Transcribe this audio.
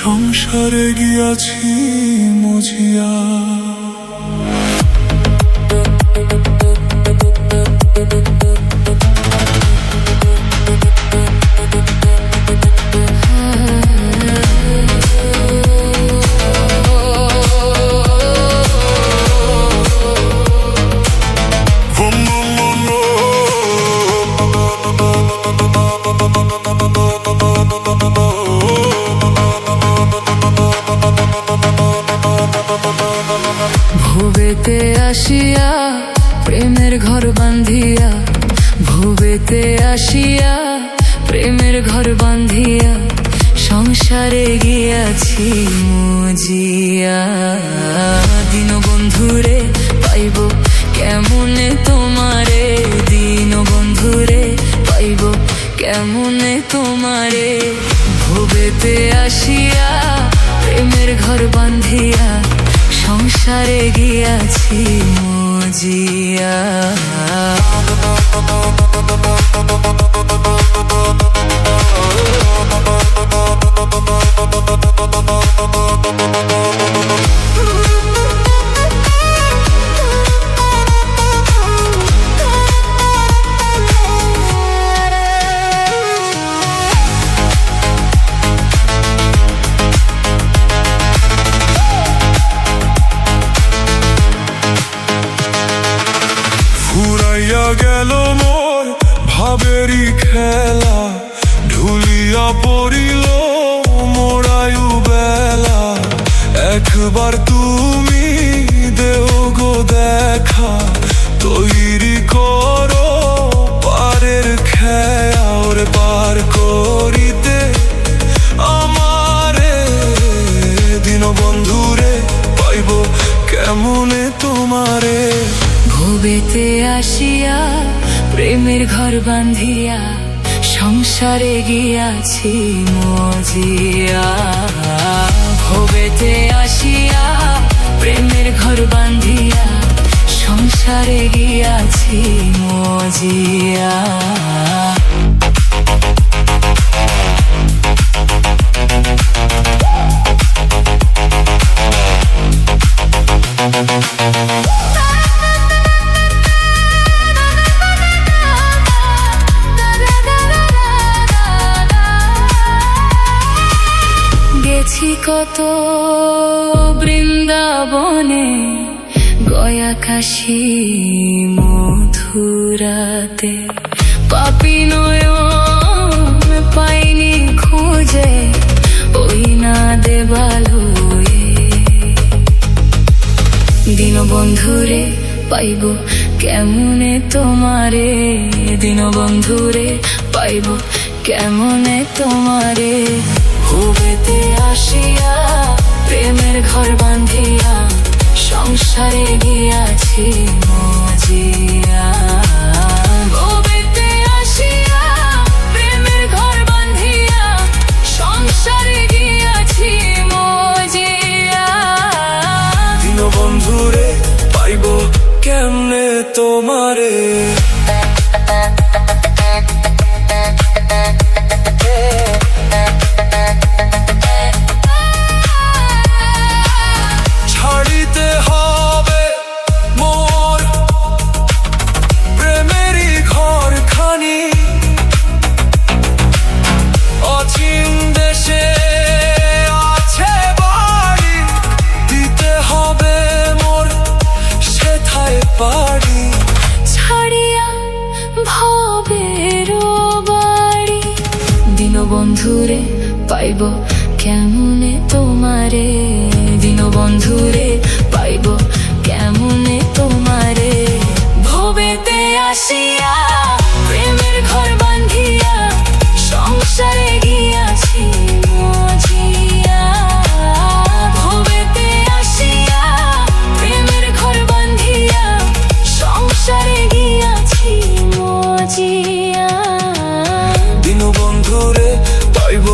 সংসারে গিয়াছি মজিয়া। ভুবেতে আসিয়া প্রেমের ঘর বান্ধিয়া, ভুবেতে আসিয়া প্রেমের ঘর বান্ধিয়া, সংসারে গিয়াছি মজিয়া। দীনবন্ধুরে পাইব কেমনে তোমারে, দীনবন্ধুরে পাইব কেমনে তোমারে। ভুবেতে আসিয়া প্রেমের ঘর বান্ধিয়া, সংসারে গিয়াছি মজিয়া। ফুরাইয়া গেল মোর ভাবেরই খেলা, ঢুলিয়া পড়িল মোর আয়ু বেলা। একবার তুমি দেও গো দেখা, তৈরি করো পারের খেয়া, ওরে পার করিতে আমারে। দীনবন্ধুরে পাইব কেমনে তোমারে। ভুবেতে আসিয়া প্রেমের ঘর বান্ধিয়া, সংসারে গিয়াছি মজিয়া। ভুবেতে আসিয়া প্রেমের ঘর বান্ধিয়া, সংসারে গিয়াছি মজিয়া। গেছি কত বৃন্দাবনে, গয়া কাশী মথুরাতে, পাপী নয়ন পাইনি খুঁজে ওই না দেবালয়ে। দীনবন্ধুরে পাইব কেমনে তোমারে, দীনবন্ধুরে পাইব কেমনে তোমারে। ভুবেতে আসিয়া প্রেমের ঘর বান্ধিয়া, সংসারে গিয়াছি মজিয়া। ভুবেতে আসিয়া প্রেমের ঘর বান্ধিয়া, সংসারে গিয়াছি মজিয়া। দীনবন্ধুরে পাইব কেমনে তোমারে। ছাড়িতে হবে মোর প্রেমেরই ঘরখানি, অচিন দেশে আছে বাড়ি, দিতে হবে মোর সেথায় পাড়ি। ছাড়িয়া ভবের বাড়ি, দীনবন্ধুরে পাইব কেমনে তোমারে, দীনবন্ধুরে পাইব কেমনে তোমারে। ভবেতে আসিয়া প্রেমের ঘর বান্ধিয়া, সংসারে গিয়াছি মজিয়া। ভবেতে আসিয়া প্রেমের ঘর বান্ধিয়া, সংসারে গিয়াছি মজিয়া। দীনবন্ধুরে পাইব